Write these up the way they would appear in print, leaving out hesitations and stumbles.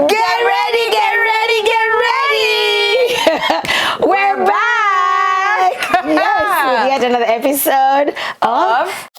Get ready, get ready, get ready! We're back! Yes, with yet another episode of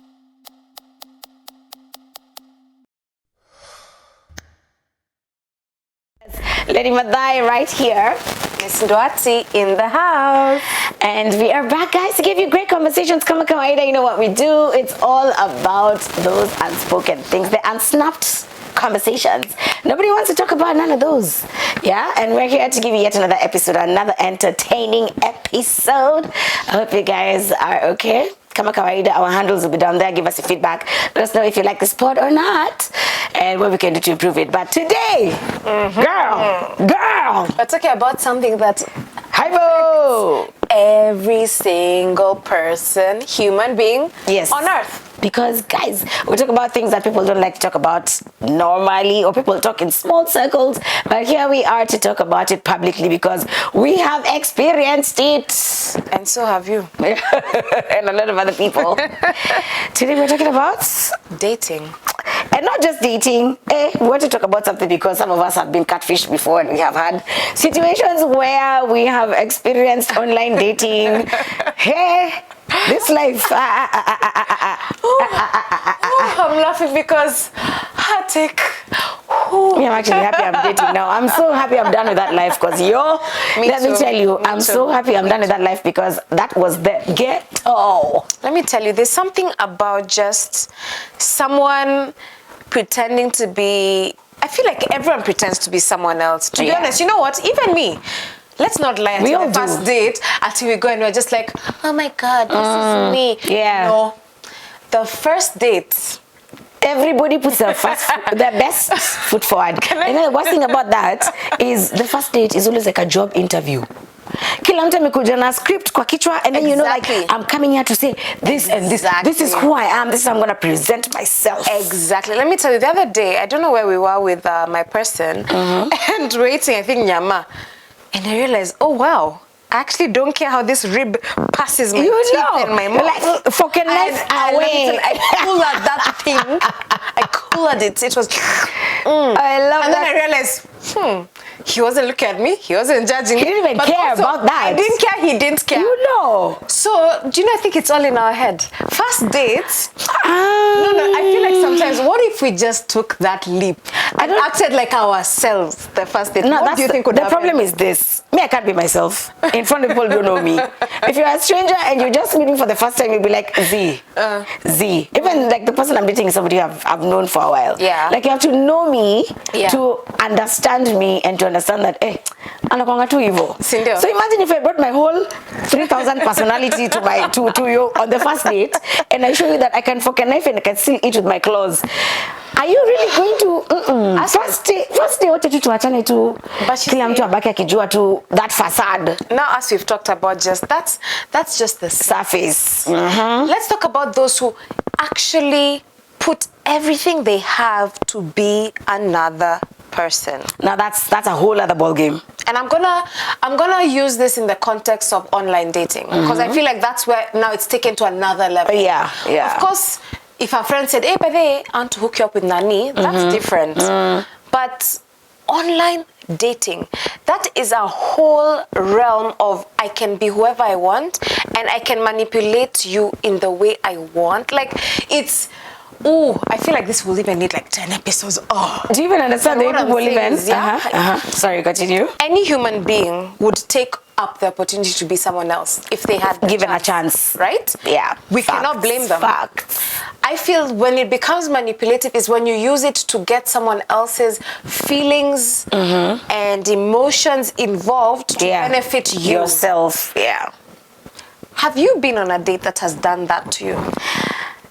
Lady Mathai right here. Miss Nduati in the house. And we are back, guys, to give you great conversations. Kama kawaida, you know what we do. It's all about those unspoken things, the unsnapped conversations. Nobody wants to talk about none of those. Yeah, and we're here to give you yet another episode, another entertaining episode. I hope you guys are okay. Kama kawaida, our handles will be down there. Give us your feedback. Let us know if you like this pod or not, and what we can do to improve it. But today, girl, we're talking about something that Hybo! Every single person, human being, yes, on earth. Because, guys, we talk about things that people don't like to talk about normally, or people talk in small circles, but here we are to talk about it publicly because we have experienced it. And so have you. And a lot of other people. Today we're talking about dating. And not just dating. We want to talk about something because some of us have been catfished before, and we have had situations where we have experienced online dating. Hey, this life. I'm laughing because heartache. I'm actually happy I'm dating now. I'm so happy I'm done with that life because let me tell you, I'm so happy I'm done with that life because that was the ghetto. Let me tell you, there's something about just someone pretending to be, I feel like everyone pretends to be someone else. To be honest, you know what? Even me. Let's not lie until the first date, until we go and we're just like, oh my God, this is me. Yeah. No. The first date, everybody puts their best foot forward. And then the worst thing about that is the first date is always like a job interview. Kila mtu amekuja na script kwa kichwa, and then you know, like, I'm coming here to say this and this. This is who I am. This is how I'm going to present myself. Exactly. Let me tell you, the other day, I don't know where we were with my person, and waiting, I think, Nyama. And I realized, oh, wow. I actually don't care how this rib passes my teeth and my mouth. Like, fucking away. I coolered that thing. I coolered it. It was... I love and that. And then I realized, he wasn't looking at me. He wasn't judging me. He didn't even care about that. I didn't care. He didn't care. You know. So, do you know, I think it's all in our head. First dates. No, I feel like sometimes, what if we just took that leap and acted like ourselves the first date? No, what do you think would happen? The problem is this. Me, I can't be myself. In front of people who don't know me. If you're a stranger and you're just meeting for the first time, you'll be like, Z. Even like the person I'm dating is somebody I've known for a while. Yeah. Like, you have to know me to understand me and to understand that, anakuanga tu hivyo. So imagine if I brought my whole 3,000 personality to you on the first date, and I show you that I can fork a knife and I can still eat with my claws. Are you really going to first day wote tu tuachane tu kila mtu abaki akijua tu that facade? Now, as we've talked about, that's just the surface. Let's talk about those who actually put everything they have to be another person. Now that's a whole other ball game. And I'm gonna use this in the context of online dating because I feel like that's where now it's taken to another level. Yeah. Of course, if a friend said, "Hey, by the way, I want to hook you up with Nani," that's different. But online dating, that is a whole realm of I can be whoever I want and I can manipulate you in the way I want. Like, it's... I feel like this will even need like 10 episodes. Do you even understand the way people live in? Sorry, continue. Any human being would take up the opportunity to be someone else if they had given a chance. Right? Yeah. We cannot blame them. Facts. I feel when it becomes manipulative is when you use it to get someone else's feelings and emotions involved to benefit you. Yourself. Yeah. Have you been on a date that has done that to you?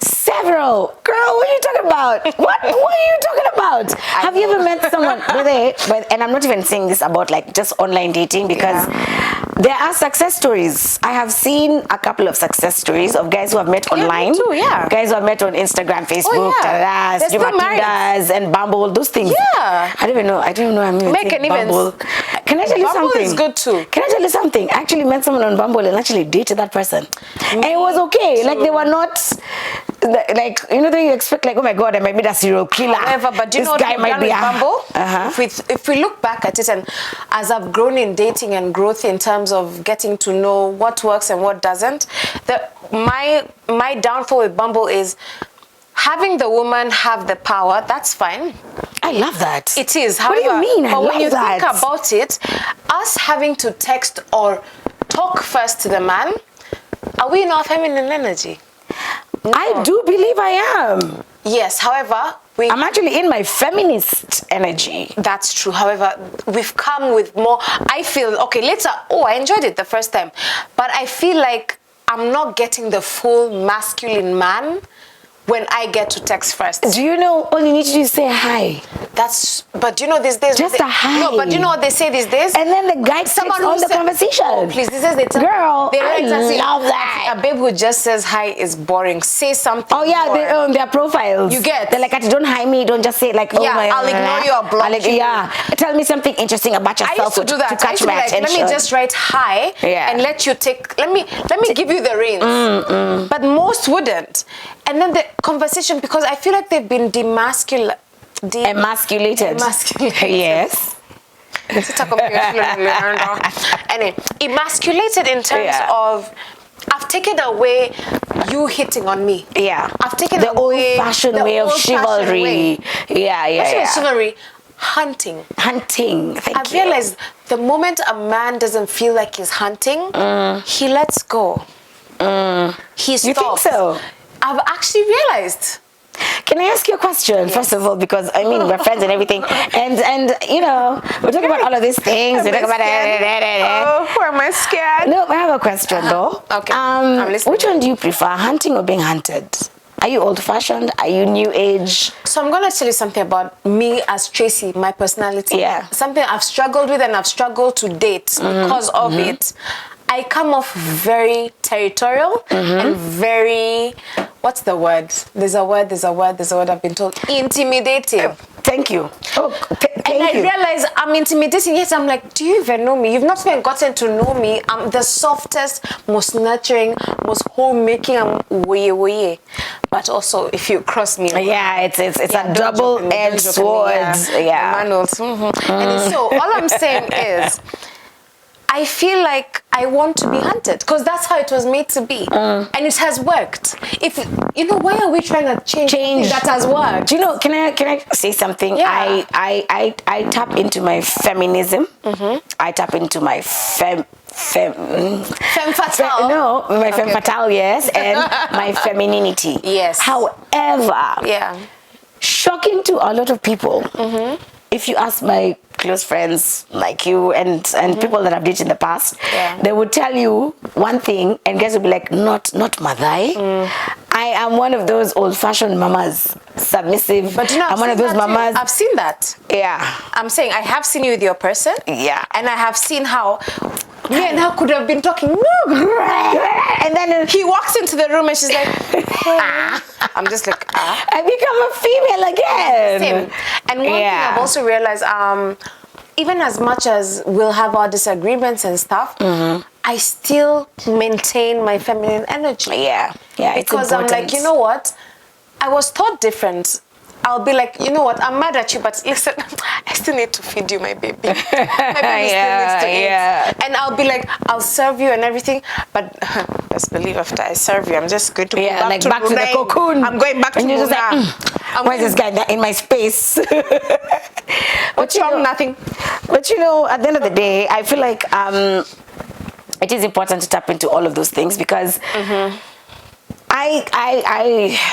Several. Girl, what are you talking about? What are you talking about? Have you ever met someone and I'm not even saying this about like just online dating because there are success stories. I have seen a couple of success stories of guys who have met online. Me too, guys who have met on Instagram, Facebook, and Bumble, those things. Yeah. I don't even know. Bumble. Can I tell you something? Bumble is good too. Can I tell you something? I actually met someone on Bumble and actually dated that person. And it was okay. Like they were not like, you know, then you expect like, oh my God, I might be a serial killer. However, but do you this know what guy we've might done be with Bumble? Uh-huh. If we look back at it, and as I've grown in dating and growth in terms of getting to know what works and what doesn't, my downfall with Bumble is having the woman have the power. That's fine. I love that. It is. What do you mean? But when you think about it, us having to text or talk first to the man, are we in our feminine energy? No. I do believe I am. Yes, however, I'm actually in my feminist energy. That's true. However, we've come with more. I feel, okay, later, I enjoyed it the first time. But I feel like I'm not getting the full masculine man when I get to text first. Do you know all you need to do is say hi? But you know these days... Just a hi. No, but you know what they say these days? And then the guy takes on the conversation. Oh, please, these days they tell... Girl, I love that. A babe who just says hi is boring. Say something. Oh yeah, more. Their profiles. You get... They're like, don't hi me, don't just say like, oh yeah, my... I'll ignore you or block you. Yeah, tell me something interesting about yourself. I used to do that. To catch my attention. Let me just write hi and let you take... Let me give you the reins. But most wouldn't. And then the conversation, because I feel like they've been emasculated. Yes. Anyway, emasculated in terms of, I've taken away you hitting on me. Yeah. I've taken the away old-fashioned way of chivalry. Yeah. Chivalry. Hunting. Thank you. I've realized the moment a man doesn't feel like he's hunting, he lets go. He stops. You think so? I've actually realized. Can I ask you a question, first of all, because I mean we're friends and everything, and you know we're talking about all of these things. We're talking about who am I scared? No, I have a question though. Okay. I'm listening. Which one do you prefer, hunting or being hunted? Are you old-fashioned? Are you new age? So I'm gonna tell you something about me as Tracy, my personality. Yeah. Something I've struggled with and I've struggled to date because of it. I come off very territorial and very, what's the word? There's a word I've been told. Intimidating. Thank you. And I realize I'm intimidating, yet I'm like, do you even know me? You've not even gotten to know me. I'm the softest, most nurturing, most homemaking, I'm woye. But also, if you cross me... Yeah, it's a double-edged sword. Yeah. And so, all I'm saying is, I feel like I want to be hunted because that's how it was made to be, and it has worked. If you know, why are we trying to change that has worked? Do you know? Can I say something? Yeah. I tap into my feminism. I tap into my femme fatale. No, my femme fatale, yes, and my femininity. Yes. However, shocking to a lot of people. If you ask my close friends like you and people that I've dated in the past, they would tell you one thing and guys would be like, not Mathai. I am one of those old-fashioned mamas, submissive. But you know, I'm one of those mamas. I've seen that. Yeah. I'm saying I have seen you with your person. Yeah. And I have seen how me and her could have been talking. And then he walks into the room and she's like, hey. I'm just like, I become a female again. Same. And one thing I've also realized, even as much as we'll have our disagreements and stuff, I still maintain my feminine energy. Yeah. Because I'm like, you know what? I was taught different. Still I'm mad at you, but listen, I still need to feed you, my baby. My baby still needs to eat. And I'll be like, I'll serve you and everything, but best believe after I serve you, I'm just going to go back to the cocoon. I'm going back to Brunei. Why is this guy in my space? What's wrong? Nothing. But you know, at the end of the day, I feel like it is important to tap into all of those things because I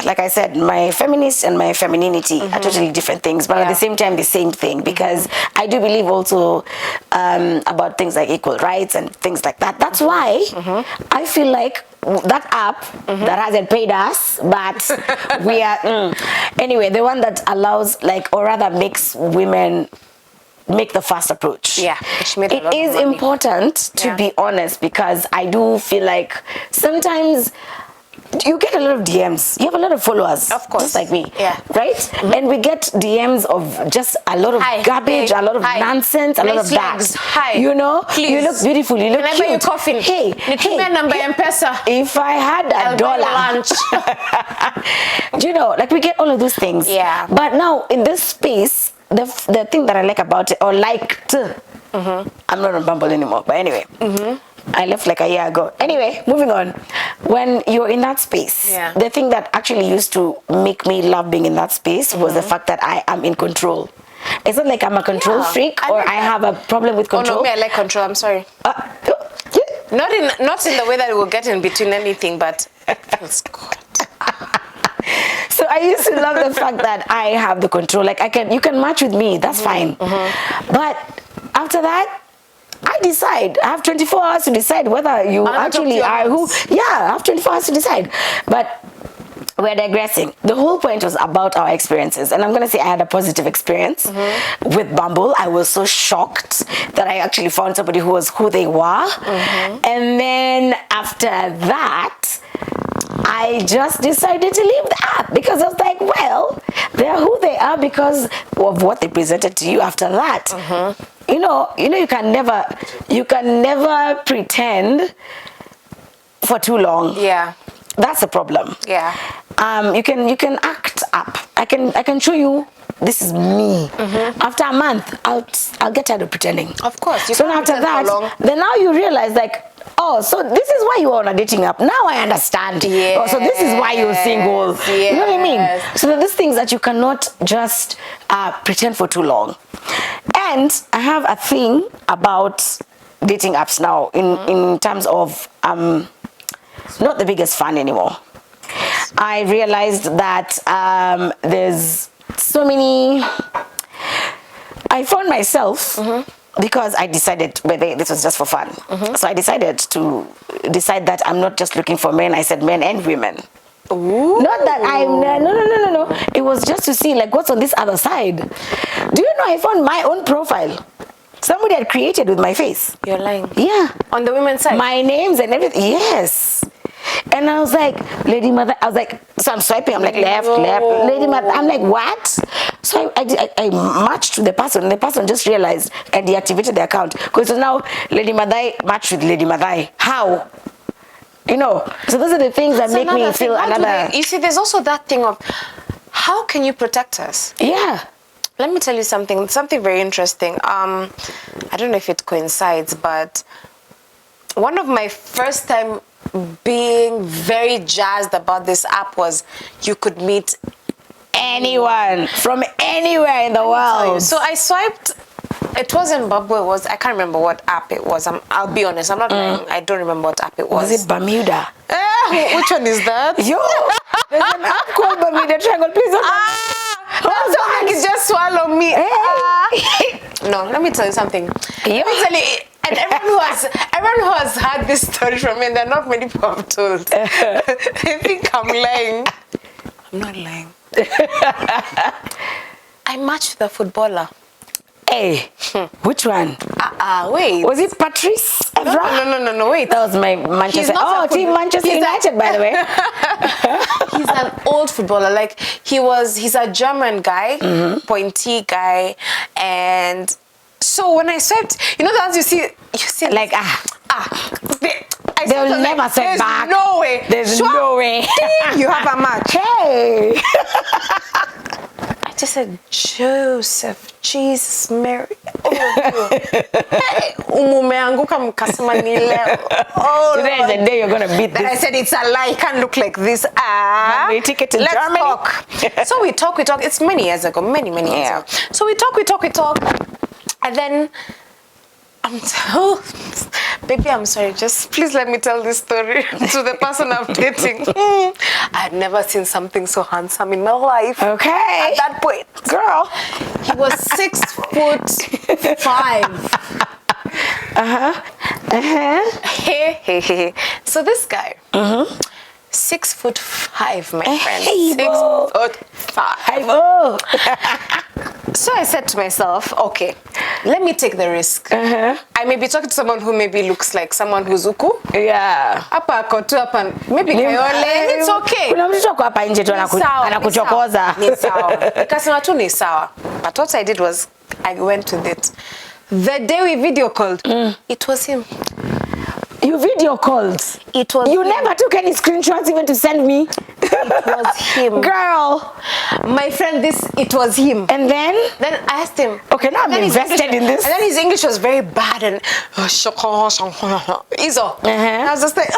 like I said, my feminist and my femininity are totally different things, but at the same time the same thing, because I do believe also about things like equal rights and things like that. That's why I feel like that app that hasn't paid us, but we are anyway, the one that allows, like, or rather makes women make the first approach. It is important to be honest, because I do feel like sometimes you get a lot of DMs. You have a lot of followers. Of course. Just like me. Yeah. Right? And we get DMs of just a lot of garbage, a lot of nonsense, a lot of that. Hi. You know? Please. You look beautiful. You look Can I cute. buy you coffee? Hey. If I had a dollar. Lunch. Do you know? Like we get all of those things. Yeah. But now in this space, the thing that I like about it, or liked, I'm not on Bumble anymore. But anyway. I left like a year ago. Anyway, moving on. When you're in that space, the thing that actually used to make me love being in that space was the fact that I am in control. It's not like I'm a control freak or I have a problem with control. Oh no, me, I like control. I'm sorry. Not in the way that we'll get in between anything, but it feels good. So I used to love the fact that I have the control. Like you can match with me. That's fine. But after that, I decide. I have 24 hours to decide whether you actually are who. Yeah, I have 24 hours to decide. But we're digressing. The whole point was about our experiences. And I'm going to say I had a positive experience with Bumble. I was so shocked that I actually found somebody who was who they were. And then after that, I just decided to leave the app because I was like, well, they're who they are because of what they presented to you after that. You know, you can never pretend for too long. Yeah. That's the problem. Yeah. You can act up. I can show you this is me. After a month, I'll get tired of pretending. Of course. So after that, then now you realize like, oh, so this is why you are on a dating app. Now I understand. Yeah. Oh, so this is why you're single. Yes. You know what I mean? So there's things that you cannot just pretend for too long. And I have a thing about dating apps now in terms of not the biggest fan anymore. I realized that there's so many. I found myself because I decided whether this was just for fun. So I decided that I'm not just looking for men. I said men and women. Ooh. Not that I'm no. It was just to see like what's on this other side. Do you know I found my own profile? Somebody had created with my face. You're lying. Yeah. On the women's side. My names and everything. Yes. And I was like, Lady Mother. I was like, so I'm swiping. I'm like left. Lady Mother. I'm like what? So I matched with the person. And the person just realized and deactivated the account because now Lady Mathai matched with Lady Mathai. How? You know, so those are the things that make me feel another. You see, there's also that thing of how can you protect us? Yeah. Let me tell you something very interesting. I don't know if it coincides, but one of my first time being very jazzed about this app was you could meet anyone from anywhere in the world. So I swiped. It wasn't Bumble. It was, I can't remember what app it was. I'll be honest. I'm not lying. I don't remember what app it was. Was it Bermuda? Which one is that? Yo, there's an app called Bermuda Triangle. Please don't. That's why you just swallow me. No, let me tell you something. Let me tell you. And everyone who has heard this story from me, and there are not many people have told. They think I'm lying. I'm not lying. I matched with a footballer. Hey, which one? Wait. Was it Patrice Evra? No, wait. That was my Manchester. Team Manchester United, by the way. He's an old footballer. Like, he's a German guy, pointy guy. And so when I swiped, you know, as you see like, they'll never swipe back. No way. There's no way. You have a match. Hey. I just said, Joseph, Jesus, Mary, all of you. Hey, umeanguka mkasema ni leo. Today is the day you're gonna beat this. Then I said, it's a lie. It can't look like this. We take it to Germany. Talk. So we talk. It's many years ago, many years ago. So we talk. And then baby, I'm sorry. Just please let me tell this story to the person I'm dating. I've never seen something so handsome in my life. Okay. At that point, girl, he was 6'5". Hey. So this guy, 6'5", my friend. 6'5". So I said to myself, okay, let me take the risk. I may be talking to someone who maybe looks like someone who's uku. Yeah. Hapa kotu hapa maybe Kayole, it's okay. Kuna mtu kwa hapa nje tu anakuchokoza. Ni sawa. Nikasema tu ni sawa. But what I did was I went with it. The day we video called, it was him. You video called? It was You him. never took any screenshots even to send me? It was him. Girl. My friend, it was him. And then I asked him. Okay, now I'm invested in this. And then his English was very bad and Izo. I was just like,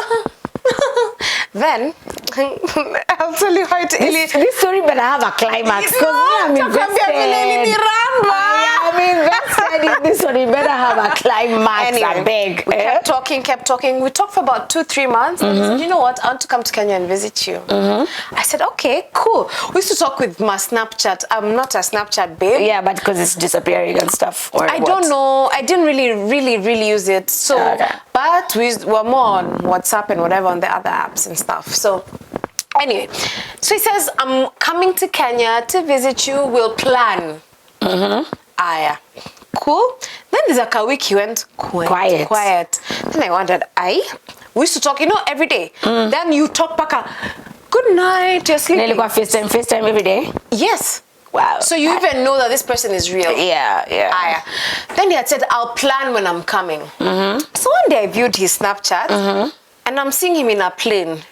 then I'll tell you how this story better have a climax because I'm invested. I'm invested in this story. Better have a climax. Anyway, I beg. We kept talking. We talked for about 2-3 months. And he said, you know what? I want to come to Kenya and visit you. I said, okay, cool. We used to talk with my Snapchat. I'm not a Snapchat babe. Yeah, but because it's disappearing and stuff. Or I don't know. I didn't really use it. So, but we were more on WhatsApp and whatever on the other apps and stuff. So, anyway, so he says, I'm coming to Kenya to visit you. We'll plan. Yeah. Cool. Then there's like a week he went quiet. Then I wondered, we used to talk, every day. Then you talk back, good night, you're sleeping. FaceTime every day? Yes. Wow. So you even know that this person is real. Yeah. Then he had said, I'll plan when I'm coming. So one day I viewed his Snapchat and I'm seeing him in a plane.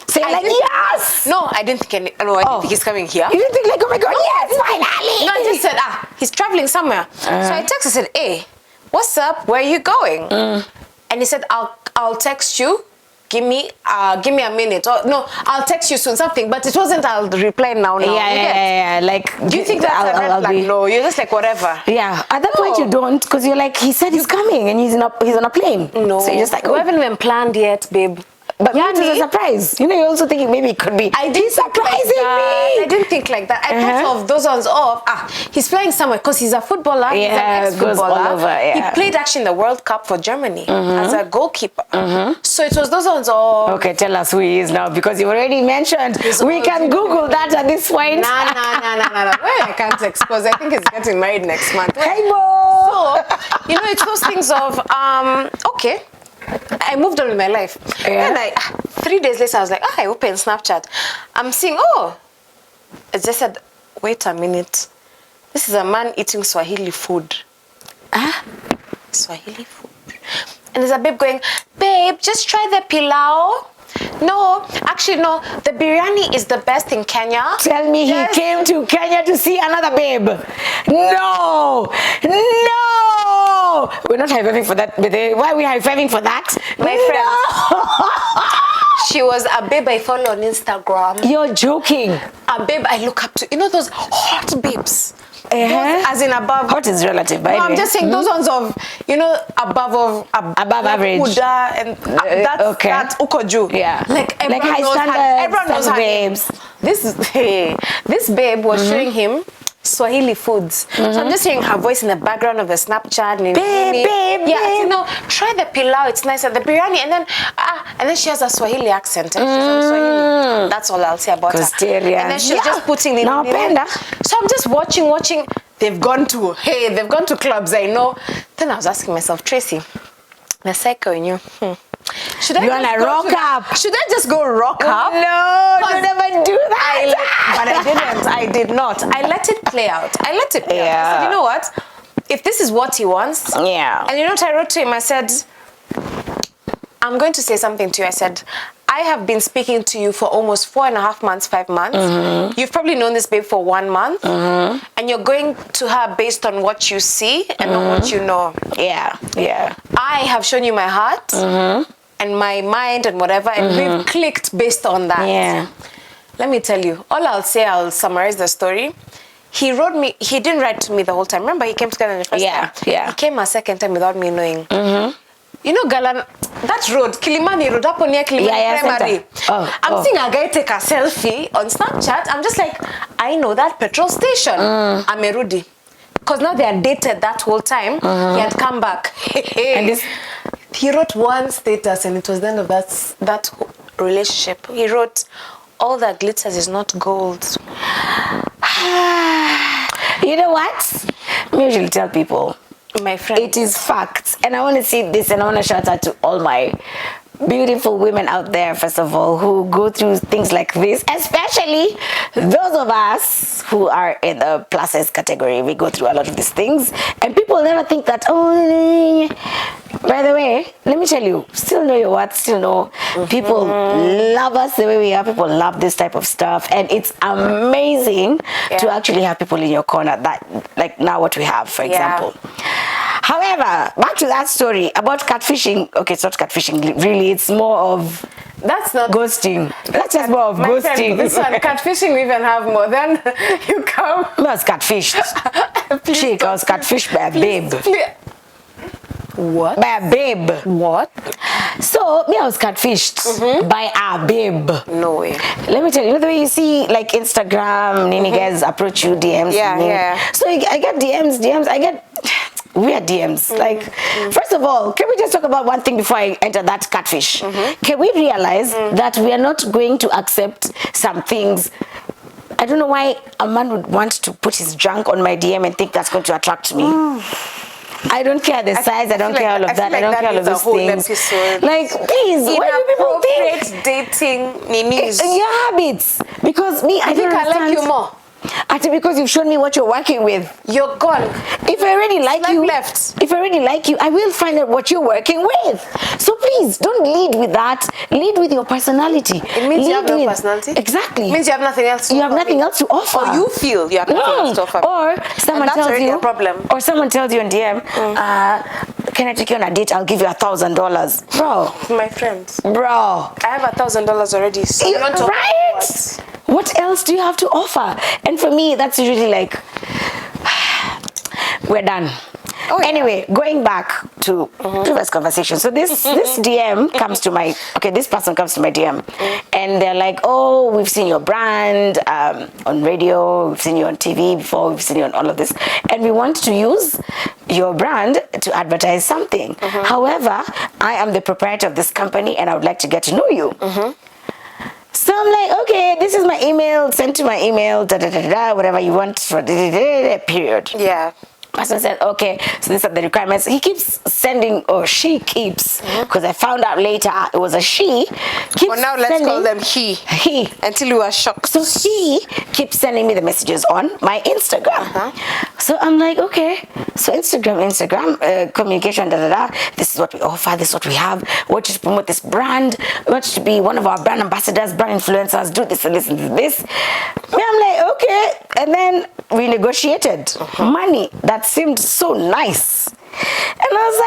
So you're like, yes! No, I didn't think I didn't think he's coming here. You didn't think like, oh my God, yes, finally! No, I just said, he's traveling somewhere. So I texted, I said, hey, what's up? Where are you going? And he said, I'll text you. Give me a minute. Or no, I'll text you soon, something. But it wasn't, I'll reply now. Yeah. Like, do you think that's a red flag? No, you're just like, whatever. Yeah, at that point you don't, because you're like, he said he's coming and he's on a plane. No. So you're just like, we haven't even planned yet, babe. But it was a surprise. You're also thinking maybe it could be. He's surprising me. I didn't think like that. I thought of those ones he's playing somewhere because he's a footballer. Yeah, he's an ex-footballer. He played actually in the World Cup for Germany as a goalkeeper. So it was those ones Okay, tell us who he is now because you already mentioned. We can Google that at this point. Nah. Well, I can't expose. I think he's getting married next month. Hey, Bo! So, it's those things of, okay. I moved on with my life. And 3 days later, I was like, I opened Snapchat. I'm seeing, I just said, wait a minute. This is a man eating Swahili food. Swahili food. And there's a babe going, babe, just try the pilau. No, actually, no. The biryani is the best in Kenya. Tell me he came to Kenya to see another babe. No. We're not high-fiving for that. Why are we high-fiving for that? My friend. She was a babe I follow on Instagram. You're joking. A babe I look up to. Those hot babes. Those, as in above. Hot is relative, by no, I'm just saying those ones of, above average. Uda and that's Ukoju. Yeah. Like high standards. Everyone knows her babes. This babe was showing him Swahili foods. So I'm just hearing her voice in the background of the Snapchat. Babe. Try the pilau. It's nice. The biryani. And then she has a Swahili accent. And she's from Swahili. That's all I'll say about her. And then she's just putting in. So I'm just watching. They've gone to clubs, I know. Then I was asking myself, Tracy, the psycho in you. Should I just go rock up? No, don't ever do that. But I didn't. I did not. I let it play out. I said, you know what? If this is what he wants. Yeah. And what I wrote to him? I said, I'm going to say something to you. I said, I have been speaking to you for almost 4.5 months, 5 months. You've probably known this babe for 1 month. And you're going to her based on what you see and not what you know. Yeah. I have shown you my heart and my mind and whatever, and we've clicked based on that. Yeah. Let me tell you, I'll summarize the story. He wrote me, he didn't write to me the whole time. Remember, he came to Ghana the first time? Yeah. He came a second time without me knowing. Galan, that road, Kilimani Road, up near Kilimani Primary. I'm seeing a guy take a selfie on Snapchat. I'm just like, I know that petrol station. Amerudi. Because now they are dated that whole time. He had come back. And he wrote one status and it was the end of that relationship. He wrote, all that glitters is not gold. You know what? I usually tell people, My friend. it is facts. And I want to see this, and I want to shout out to all my beautiful women out there, first of all, who go through things like this, especially those of us who are in the pluses category. We go through a lot of these things, and people never think that, oh, by the way, let me tell you, still know your worth, still know people love us the way we are. People love this type of stuff, and it's amazing to actually have people in your corner, that like now what we have, for example. However, back to that story about catfishing. Okay, it's not catfishing, really. It's more of That's not ghosting. That's just more of ghosting. Friend, this one, catfishing, we even have more. Then you come. I was catfished. Chick, I was catfished by a babe. What? By a babe. What? So, me, I was catfished by a babe. No way. Let me tell you, the way you see, like, Instagram, Nini guys approach you, DMs. Yeah. So, I get DMs, I get weird DMs. Like, first of all, can we just talk about one thing before I enter that catfish? Can we realize that we are not going to accept some things? I don't know why a man would want to put his junk on my DM and think that's going to attract me. I don't care the size, I don't care all of that, I don't care all of those things. Like, please, why do people think? Dating Nini's. Your habits. Because me, I think I like you more. Actually, because you've shown me what you're working with. You're gone. If I already like you, if I already like you, I will find out what you're working with. So please, don't lead with that. Lead with your personality. It means you have no personality? Exactly. It means you have nothing else to offer. You have nothing else to offer. Or you feel you have nothing else to offer. Or someone that's tells already you, a problem. Or someone tells you on DM, can I take you on a date? I'll give you $1,000. Bro. My friends. Bro. I have $1,000 already. So you want to right? What else do you have to offer? And for me, that's usually like, we're done. Oh, yeah. Anyway, going back to previous conversation. So this DM comes to my, this person comes to my DM and they're like, oh, we've seen your brand on radio, we've seen you on TV before, we've seen you on all of this. And we want to use your brand to advertise something. However, I am the proprietor of this company and I would like to get to know you. So I'm like, okay, this is my email, send to my email, whatever you want for period. Yeah. Person said, okay, so these are the requirements. He keeps sending, or she keeps, because I found out later it was a she. Well, now let's call them he. He. Until you are shocked. So he keeps sending me the messages on my Instagram. So I'm like, okay, so Instagram, communication, this is what we offer, this is what we have. We want you to promote this brand. We want you to be one of our brand ambassadors, brand influencers, do this and this and this. And I'm like, okay. And then we negotiated money that seemed so nice. And I was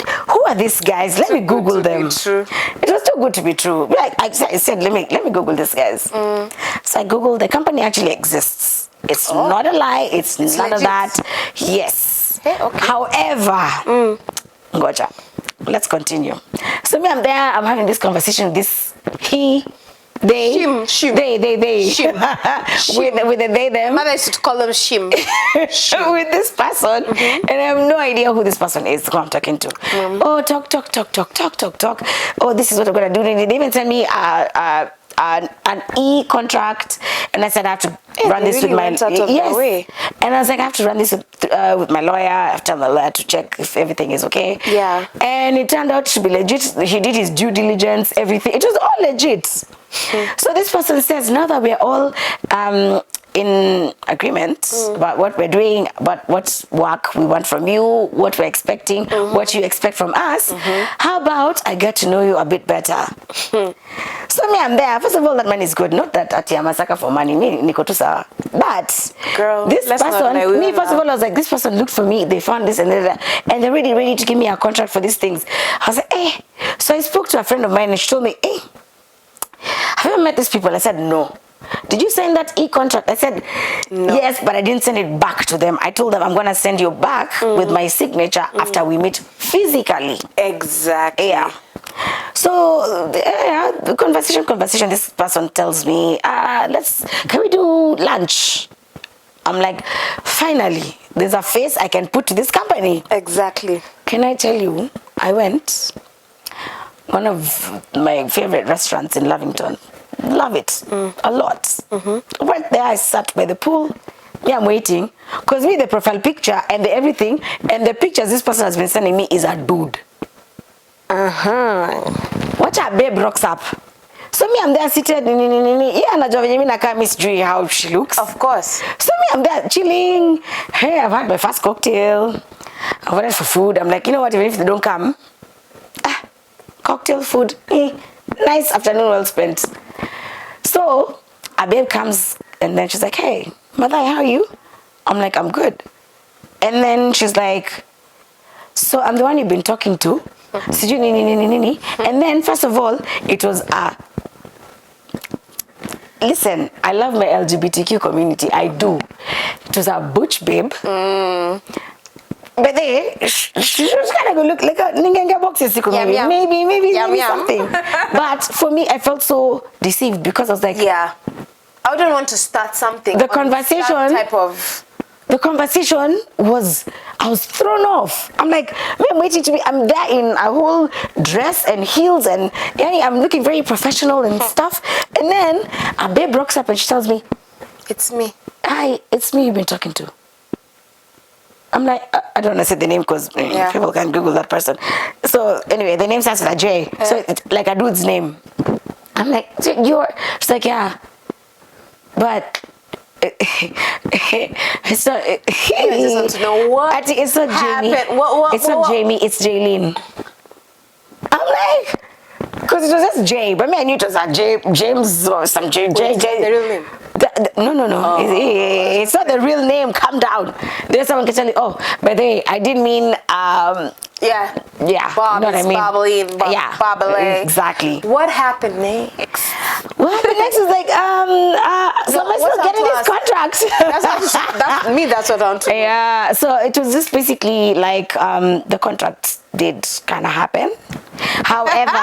like, who are these guys? Let me Google them. It was too good to be true. Like I said, let me Google these guys. So I Googled, the company actually exists. It's not a lie. It's none of that. Yes. Hey, okay. However, Goja, let's continue. So me, I'm there. I'm having this conversation with this they. With the they, them. Mother used to call them shim. With this person, and I have no idea who this person is who I'm talking to. Oh, talk. Oh, this is what I'm gonna do. They even send me an e-contract, and I said I have to run this with my and I was like, I have to run this with my lawyer. I have to tell my lawyer to check if everything is okay. Yeah. And it turned out to be legit. He did his due diligence, everything. It was all legit. So this person says, now that we're all in agreement about what we're doing, about what work we want from you, what we're expecting, what you expect from us, how about I get to know you a bit better? So me, I'm there. First of all, that money is good. Not that Ati Amasaka for money. Me, Nikotusa. But girl, this person, me, first of all, I was like, this person looked for me. They found this and that, and they're really ready to give me a contract for these things. I was like, eh. So I spoke to a friend of mine and she told me, eh, have you ever met these people? I said, no. Did you sign that e-contract? I said, no. Yes, but I didn't send it back to them. I told them I'm going to send you back with my signature after we meet physically. Exactly. Yeah. So, the conversation, this person tells me, can we do lunch? I'm like, finally, there's a face I can put to this company. Right. Can I tell you, I went, one of my favorite restaurants in Lavington. Love it a lot. Went there, I sat by the pool, Yeah, I'm waiting. Because me, the profile picture and the everything, and the pictures this person has been sending me is a dude. Watch our babe rocks up. So me, I'm there seated. Yeah, najua venye mimi nakaa mystery how she looks. Of course. So me, I'm there chilling. Hey, I've had my first cocktail. I've ordered for food. I'm like, you know what? Even if they don't come, cocktail, food, nice afternoon well spent. So a babe comes and then she's like, hey, Mathai, how are you? I'm like, I'm good. And then she's like, so I'm the one you've been talking to. And then first of all, it was listen, I love my LGBTQ community. I do. It was a butch babe. But she was kind of look like a ninganga boxes. Maybe something. But for me, I felt so deceived because I was like, yeah, I wouldn't want to start something. The conversation type of. The conversation was, I was thrown off. I'm like, I'm waiting to be, I'm there in a whole dress and heels and I'm looking very professional and stuff. And then a babe rocks up and she tells me, it's me. Hi, it's me you've been talking to. I'm like, I don't want to say the name because people can Google that person. So anyway, the name starts with a J. So it's like a dude's name. I'm like, she's like, yeah. But it's not. I just want to know what it's not Jamie. It's not Jamie. It's Jaylene. I'm like, because it was just J, but I knew it was a J, James or some J. The real name. No. Oh. It's not the real name. Calm down. There's someone can tell you. Oh, by the way, I didn't mean. Yeah. Bob, you know what I mean? Bobbly. Exactly. What happened next? What happened next is like, so am I still getting this contract? That's what I want to know. Yeah, so it was just basically like the contract did kind of happen. However,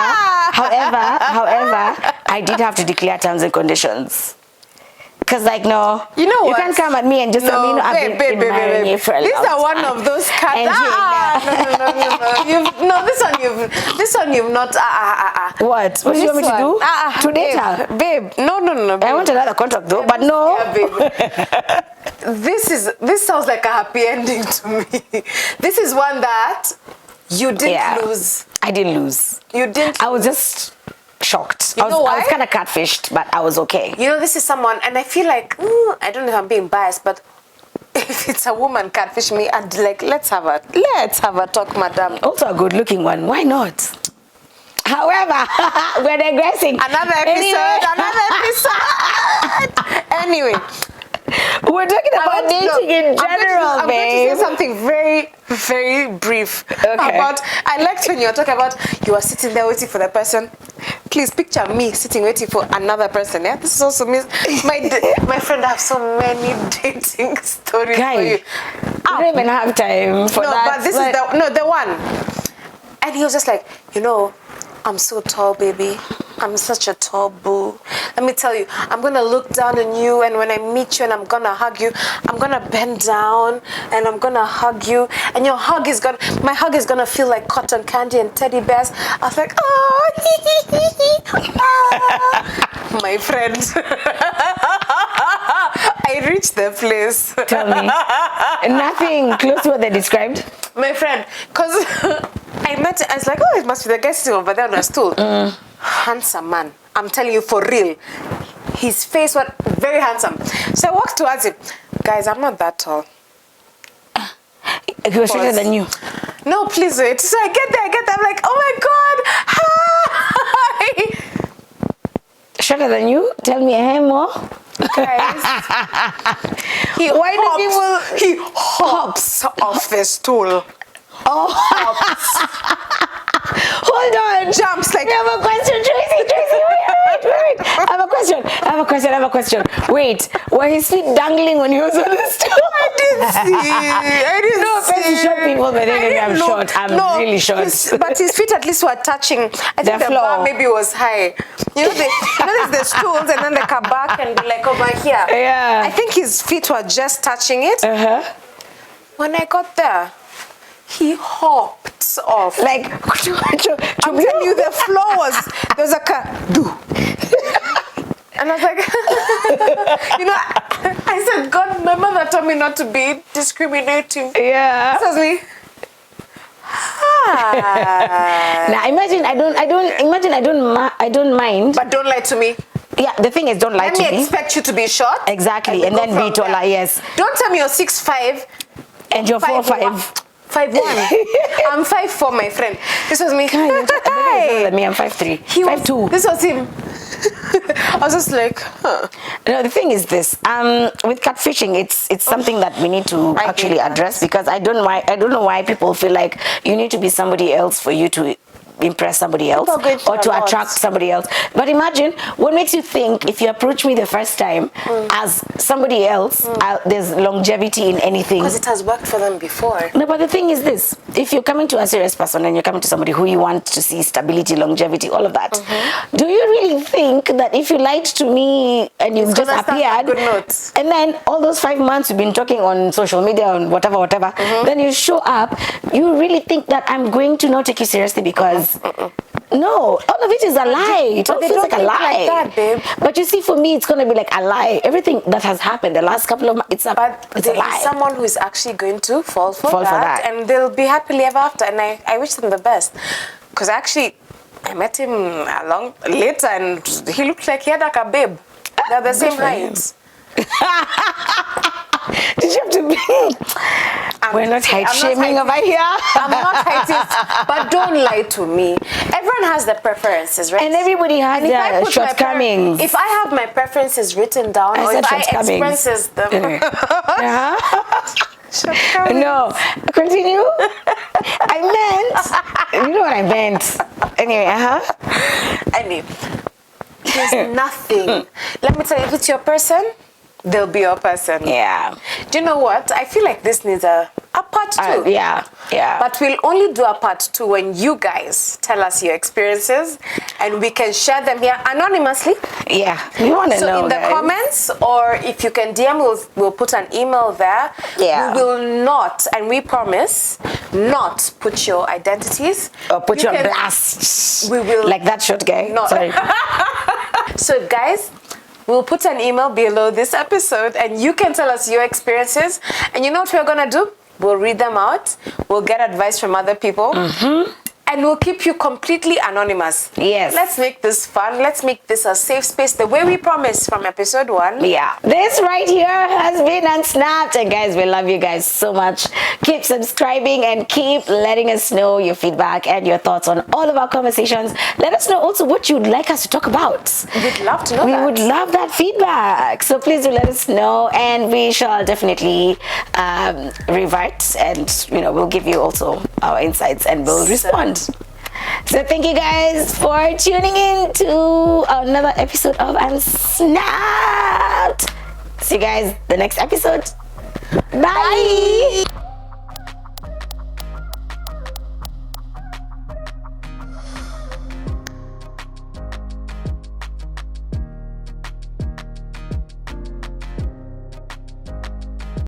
I did have to declare terms and conditions. Because like, no, you know what? You can't come at me and just tell me, I've been marrying you for a long time. These are one of those cards. No. This one you've not. What? What do you want me to do? To date her? Babe, no. Babe. I want another contract though, but no. Yeah, babe. This sounds like a happy ending to me. This is one that you didn't lose. I didn't lose. You didn't. I was just shocked. I was kind of catfished, but I was okay. You know, this is someone, and I feel like, I don't know if I'm being biased, but if it's a woman catfish me, I'd be like, let's have a talk, madam. Also a good-looking one. Why not? However, we're digressing. Another episode. Anyway. We're talking about dating in general, I'm going to say something very, very brief. Okay. I liked when you were talking about you are sitting there waiting for the person. Please picture me sitting waiting for another person. Yeah, this is also me. My friend, I have so many dating stories for you. I don't even have time for that. But this is the one. And he was just like, I'm so tall, baby. I'm such a tall boo. Let me tell you, I'm going to look down on you, and when I meet you and I'm going to hug you, I'm going to bend down and I'm going to hug you, and my hug is going to feel like cotton candy and teddy bears. I was like, my friend. I reached the place. Tell me. Nothing close to what they described? My friend, because I was like, it must be the guy sitting over there on a stool. Handsome man. I'm telling you, for real. His face was very handsome. So I walked towards him. Guys, I'm not that tall. He was shorter than you. No, please wait. So I get there. I'm like, oh my God. Hi. Shorter than you? Tell me more. Guys. He hops off the stool. Oh. Hold on. Jumps like. I have a question, Tracy. Wait. I have a question. Wait, were his feet dangling when he was on the stool? I didn't see. No offense to short people, but then I'm short. I'm really short. But his feet at least were touching. I think the bar maybe was high. There's the stools and then the kabak and like over here. Yeah. I think his feet were just touching it. When I got there, he hopped off. Like, I'm telling you, the floor there was a do. And I was like, I said, God, my mother told me not to be discriminating. Yeah. This was me. Now imagine I don't mind. But don't lie to me. Yeah, the thing is, don't lie Let to me me. expect you to be short. Exactly, and then be taller. Yes. Don't tell me you're 6'5" And you're 4'5". 5'1". I'm 5'4", my friend. This was me. Hey. Me, I'm 5'3". 5'2". This was him. I was just like, huh. No, the thing is this. With catfishing, it's something that we need to actually address, because I don't know why people feel like you need to be somebody else for you to impress somebody else or to attract somebody else. But imagine, what makes you think if you approach me the first time as somebody else, there's longevity in anything? Because it has worked for them before. No, but the thing is this: if you're coming to a serious person and you're coming to somebody who you want to see stability, longevity, all of that, do you really think that if you lied to me and you just appeared, and then all those 5 months you've been talking on social media and whatever, then you show up, you really think that I'm going to not take you seriously? Because no, all of it is a lie. It all feels like a lie. Like that, babe. But you see, for me, it's going to be like a lie. Everything that has happened the last couple of months, it's a lie. Someone who is actually going to fall for that, and they'll be happily ever after. And I wish them the best. Because actually, I met him later, and he looked like he had like a babe. They're the same height. Did you have to be? We're not height shaming over here. I'm not heightist, but don't lie to me. Everyone has their preferences, right? And everybody has their shortcomings. If I have my preferences written down, or if I expresses them. No, continue. I meant, you know what I meant. Anyway, Anyway, there's nothing. Let me tell you, if it's your person, they'll be your person. Yeah. Do you know what? I feel like this needs a part 2. Yeah. But we'll only do a part 2 when you guys tell us your experiences, and we can share them here anonymously. Yeah. We want to know. So in the comments, or if you can DM, we'll put an email there. Yeah. We will not, and we promise, not put your identities. Or put you on blast. We will. Like that short guy. No. Sorry. So guys, we'll put an email below this episode, and you can tell us your experiences. And you know what we're going to do? We'll read them out. We'll get advice from other people. And we'll keep you completely anonymous. Yes. Let's make this fun. Let's make this a safe space, the way we promised from episode 1. Yeah. This right here has been Unsnapped. And guys, we love you guys so much. Keep subscribing and keep letting us know your feedback and your thoughts on all of our conversations. Let us know also what you'd like us to talk about. We'd love to know We would love that feedback. So please do let us know, and we shall definitely revert, and we'll give you also our insights, and we'll respond. So thank you guys for tuning in to another episode of Unsnapped. See you guys the next episode. Bye.